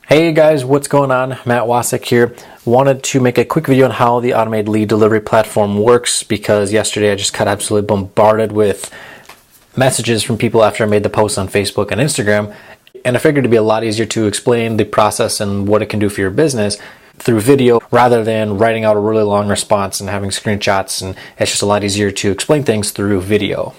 Hey guys, what's going on? Matt Wacek here. Wanted to make a quick video on how the automated lead delivery platform works because yesterday I just got absolutely bombarded with messages from people after I made the post on Facebook and Instagram, and I figured it'd be a lot easier to explain the process and what it can do for your business through video rather than writing out a really long response and having screenshots, and it's just a lot easier to explain things through video.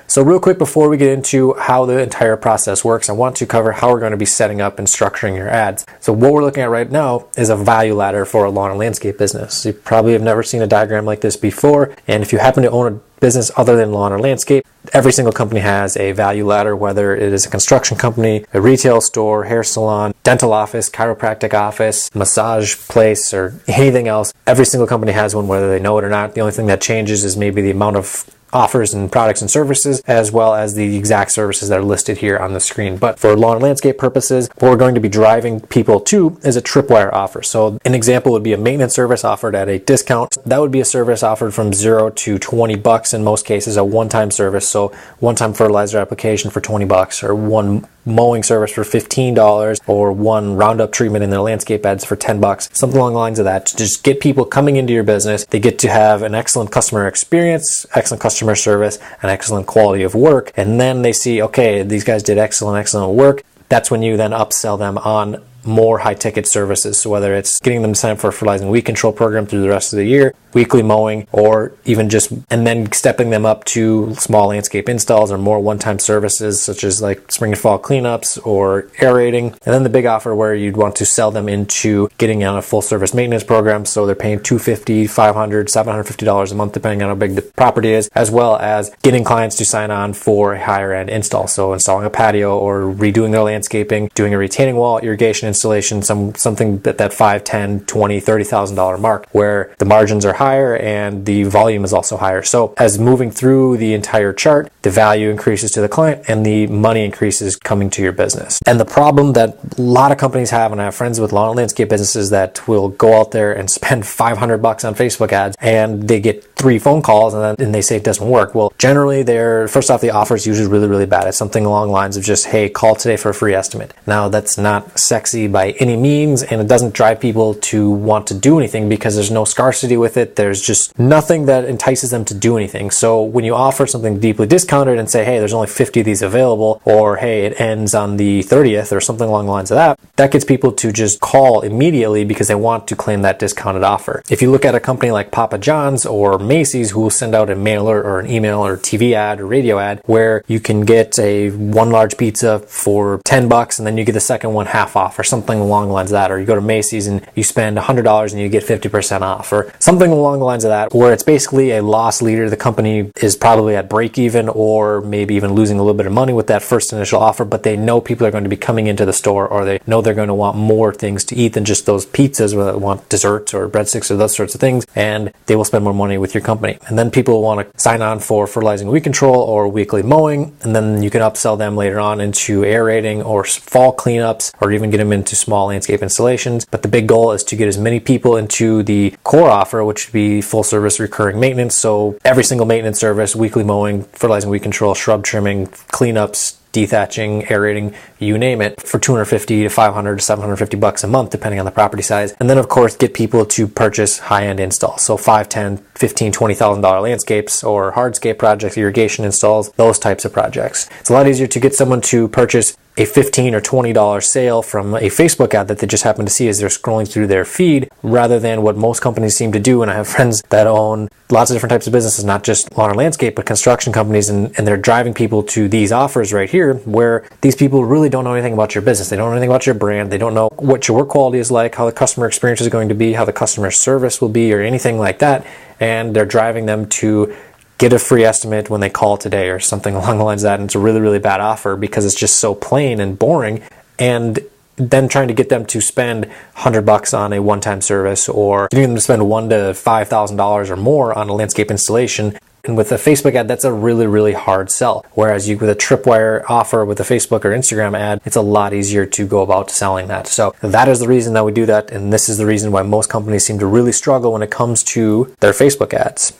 So real quick before we get into how the entire process works, I want to cover how we're going to be setting up and structuring your ads. So what we're looking at right now is a value ladder for a lawn and landscape business. You probably have never seen a diagram like this before, and if you happen to own a business other than lawn or landscape, every single company has a value ladder, whether it is a construction company, a retail store, hair salon, dental office, chiropractic office, massage place, or anything else. Every single company has one, whether they know it or not. The only thing that changes is maybe the amount of offers and products and services, as well as the exact services that are listed here on the screen. But for lawn and landscape purposes, what we're going to be driving people to is a tripwire offer. So an example would be a maintenance service offered at a discount. That would be a service offered from $0 to $20 in most cases, a one-time service. So one-time fertilizer application for $20, or one mowing service for $15, or one roundup treatment in their landscape beds for $10, something along the lines of that, to just get people coming into your business. They get to have an excellent customer experience, excellent customer service, and excellent quality of work, and then they see, okay, these guys did excellent work. That's when you then upsell them on more high-ticket services. So whether it's getting them to sign up for a fertilizing weed control program through the rest of the year, weekly mowing, or even just, and then stepping them up to small landscape installs or more one-time services such as like spring and fall cleanups or aerating. And then the big offer where you'd want to sell them into getting on a full service maintenance program. So they're paying $250, $500, $750 a month depending on how big the property is, as well as getting clients to sign on for a higher end install. So installing a patio or redoing their landscaping, doing a retaining wall, irrigation installation, something at that $5, $10, $20, $30,000 mark where the margins are higher and the volume is also higher. So as moving through the entire chart, the value increases to the client and the money increases coming to your business. And the problem that a lot of companies have, and I have friends with lawn and landscape businesses that will go out there and spend $500 on Facebook ads and they get 3 phone calls and they say it doesn't work. Well, generally first off, the offer is usually really bad. It's something along the lines of just, hey, call today for a free estimate. Now that's not sexy by any means, and it doesn't drive people to want to do anything because there's no scarcity with it. There's just nothing that entices them to do anything. So when you offer something deeply discounted and say, hey, there's only 50 of these available, or hey, it ends on the 30th or something along the lines of that, that gets people to just call immediately because they want to claim that discounted offer. If you look at a company like Papa John's or Macy's, who will send out a mailer or an email or TV ad or radio ad where you can get a one large pizza for $10 and then you get the second one half off or something along the lines of that, or you go to Macy's and you spend $100 and you get 50% off, or something along the lines of that, where it's basically a loss leader. The company is probably at break even or maybe even losing a little bit of money with that first initial offer, but they know people are going to be coming into the store, or they know they're going to want more things to eat than just those pizzas, whether they want desserts or breadsticks or those sorts of things, and they will spend more money with your company. And then people want to sign on for fertilizing weed control or weekly mowing, and then you can upsell them later on into aerating or fall cleanups, or even get them into small landscape installations. But the big goal is to get as many people into the core offer, which would be full service recurring maintenance. So every single maintenance service, weekly mowing, fertilizing weed control, shrub trimming, cleanups, dethatching, aerating, you name it, for $250 to $500 to $750 a month, depending on the property size. And then, of course, get people to purchase high-end installs. So $5,000, $10,000, $15,000, $20,000 landscapes or hardscape projects, irrigation installs, those types of projects. It's a lot easier to get someone to purchase a $15 or $20 sale from a Facebook ad that they just happen to see as they're scrolling through their feed, rather than what most companies seem to do. And I have friends that own lots of different types of businesses, not just lawn and landscape, but construction companies, and they're driving people to these offers right here where these people really don't know anything about your business. They don't know anything about your brand. They don't know what your work quality is like, how the customer experience is going to be, how the customer service will be, or anything like that. And they're driving them to get a free estimate when they call today or something along the lines of that. And it's a really bad offer because it's just so plain and boring. And then trying to get them to spend $100 on a one-time service, or getting them to spend $1,000 to $5,000 or more on a landscape installation. And with a Facebook ad, that's a really hard sell. Whereas with a tripwire offer with a Facebook or Instagram ad, it's a lot easier to go about selling that. So that is the reason that we do that. And this is the reason why most companies seem to really struggle when it comes to their Facebook ads.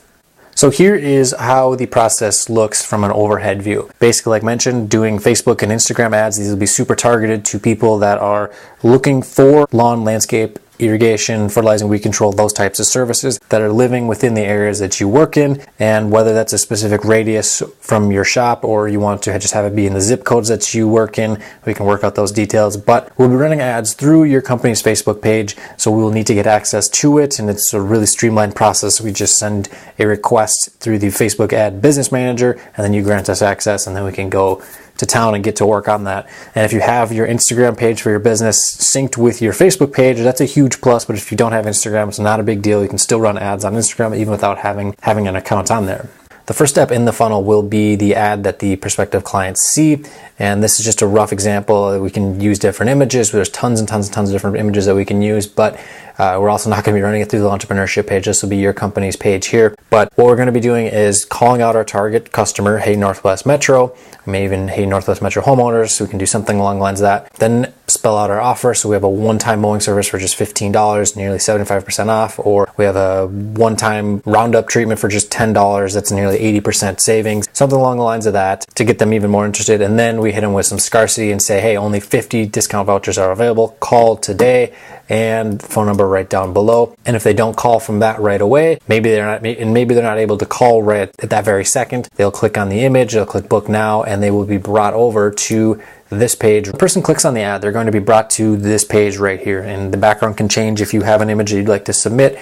So here is how the process looks from an overhead view. Basically, like mentioned, doing Facebook and Instagram ads, these will be super targeted to people that are looking for lawn, landscape, irrigation, fertilizing, weed control, those types of services that are living within the areas that you work in. And whether that's a specific radius from your shop or you want to just have it be in the zip codes that you work in, we can work out those details. But we'll be running ads through your company's Facebook page, so we will need to get access to it, and it's a really streamlined process. We just send a request through the Facebook ad business manager, and then you grant us access, and then we can go to town and get to work on that. And if you have your Instagram page for your business synced with your Facebook page, that's a huge plus. But if you don't have Instagram, it's not a big deal. You can still run ads on Instagram even without having an account on there. The first step in the funnel will be the ad that the prospective clients see. And this is just a rough example. We can use different images. There's tons and tons and tons of different images that we can use, but we're also not going to be running it through the entrepreneurship page. This will be your company's page here. But what we're going to be doing is calling out our target customer, hey Northwest Metro, maybe even hey Northwest Metro homeowners. So we can do something along the lines of that. Then spell out our offer. So we have a one-time mowing service for just $15, nearly 75% off, or we have a one-time roundup treatment for just $10. That's nearly 80% savings, something along the lines of that to get them even more interested. And then we hit them with some scarcity and say, hey, only 50 discount vouchers are available. Call today, and phone number right down below. And if they don't call from that right away, maybe they're not able to call right at that very second, they'll click on the image, they'll click book now, and they will be brought over to this page. The person clicks on the ad, they're going to be brought to this page right here, and the background can change. If you have an image that you'd like to submit,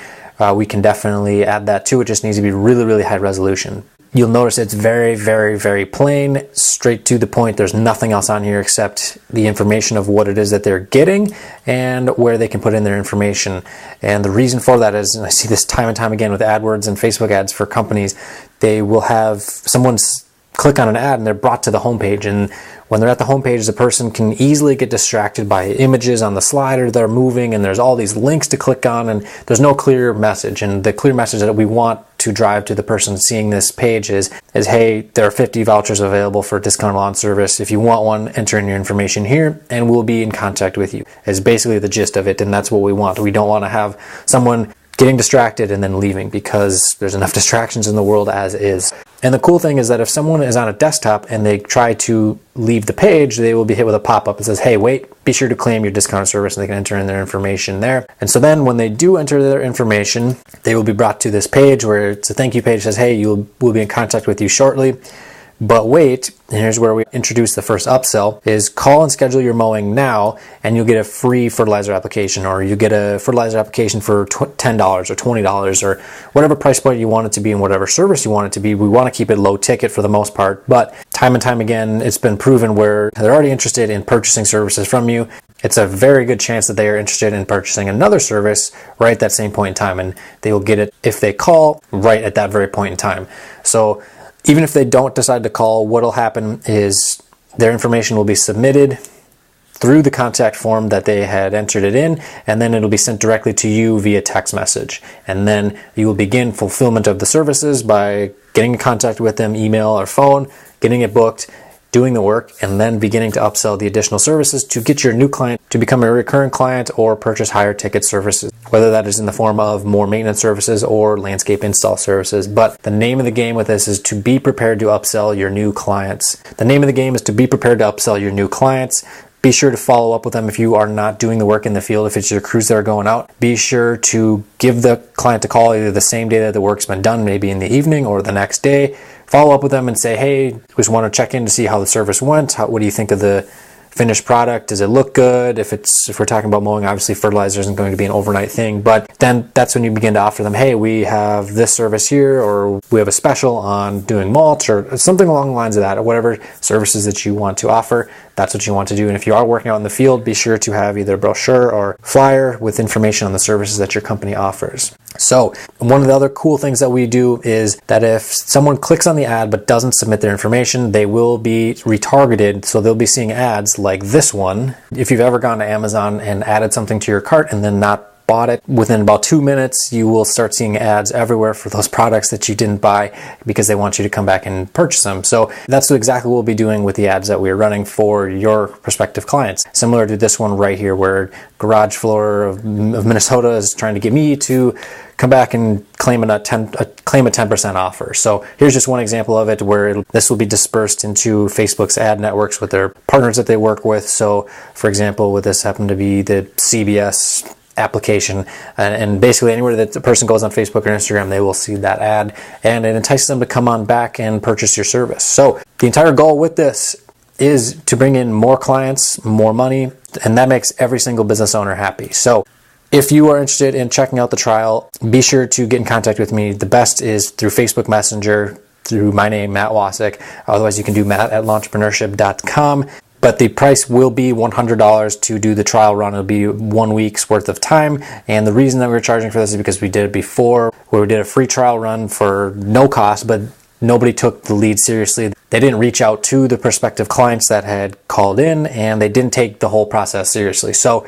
we can definitely add that too. It just needs to be really, really high resolution. You'll notice it's very, very, very plain, straight to the point. There's nothing else on here except the information of what it is that they're getting and where they can put in their information. And the reason for that is, and I see this time and time again with AdWords and Facebook ads for companies, they will have someone click on an ad and they're brought to the homepage. And when they're at the homepage, the person can easily get distracted by images on the slider that are moving, and there's all these links to click on, and there's no clear message. And the clear message that we want to drive to the person seeing this page is hey, there are 50 vouchers available for discounted lawn service. If you want one, enter in your information here and we'll be in contact with you. Is basically the gist of it, and that's what we want. We don't want to have someone getting distracted and then leaving, because there's enough distractions in the world as is. And the cool thing is that if someone is on a desktop and they try to leave the page, they will be hit with a pop-up that says, hey, wait, be sure to claim your discounted service, and they can enter in their information there. And so then when they do enter their information, they will be brought to this page where it's a thank you page that says, hey, we'll be in contact with you shortly. But wait, and here's where we introduce the first upsell, is call and schedule your mowing now, and you'll get a free fertilizer application, or you get a fertilizer application for $10 or $20 or whatever price point you want it to be and whatever service you want it to be. We want to keep it low ticket for the most part, but time and time again, it's been proven where they're already interested in purchasing services from you. It's a very good chance that they are interested in purchasing another service right at that same point in time, and they will get it if they call right at that very point in time. So even if they don't decide to call, what'll happen is their information will be submitted through the contact form that they had entered it in, and then it'll be sent directly to you via text message. And then you will begin fulfillment of the services by getting in contact with them, email or phone, getting it booked, doing the work, and then beginning to upsell the additional services to get your new client to become a recurring client or purchase higher ticket services, whether that is in the form of more maintenance services or landscape install services. But the name of the game with this is to be prepared to upsell your new clients. The name of the game is to be prepared to upsell your new clients. Be sure to follow up with them if you are not doing the work in the field. If it's your crews that are going out, be sure to give the client a call either the same day that the work's been done, maybe in the evening or the next day. Follow up with them and say, hey, just want to check in to see how the service went. What do you think of the finished product? Does it look good? If we're talking about mowing, obviously fertilizer isn't going to be an overnight thing, but then that's when you begin to offer them, hey, we have this service here, or we have a special on doing mulch, or something along the lines of that, or whatever services that you want to offer. That's what you want to do. And if you are working out in the field, be sure to have either a brochure or flyer with information on the services that your company offers. So one of the other cool things that we do is that if someone clicks on the ad but doesn't submit their information, they will be retargeted. So they'll be seeing ads like this one. If you've ever gone to Amazon and added something to your cart and then not bought it, within about 2 minutes, you will start seeing ads everywhere for those products that you didn't buy because they want you to come back and purchase them. So that's exactly what we'll be doing with the ads that we're running for your prospective clients. Similar to this one right here, where Garage Floor of Minnesota is trying to get me to come back and claim a 10% offer. So here's just one example of it where this will be dispersed into Facebook's ad networks with their partners that they work with. So for example, with this happened to be the CBS application, and basically anywhere that the person goes on Facebook or Instagram, they will see that ad, and it entices them to come on back and purchase your service. So the entire goal with this is to bring in more clients, more money, and that makes every single business owner happy. So if you are interested in checking out the trial, be sure to get in contact with me. The best is through Facebook Messenger, through my name, Matt Wacek. Otherwise, you can do matt@launchpreneurship.com. But the price will be $100 to do the trial run. It'll be 1 week's worth of time. And the reason that we're charging for this is because we did it before, where we did a free trial run for no cost, but nobody took the lead seriously. They didn't reach out to the prospective clients that had called in, and they didn't take the whole process seriously. So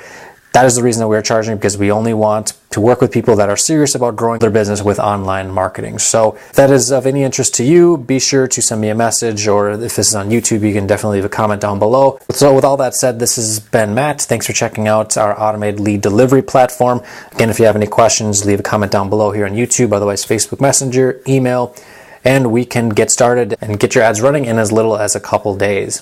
that is the reason that we're charging, because we only want to work with people that are serious about growing their business with online marketing. So if that is of any interest to you, be sure to send me a message, or if this is on YouTube, you can definitely leave a comment down below. So with all that said, this has been Matt. Thanks for checking out our automated lead delivery platform. Again, if you have any questions, leave a comment down below here on YouTube, otherwise Facebook Messenger, email, and we can get started and get your ads running in as little as a couple days.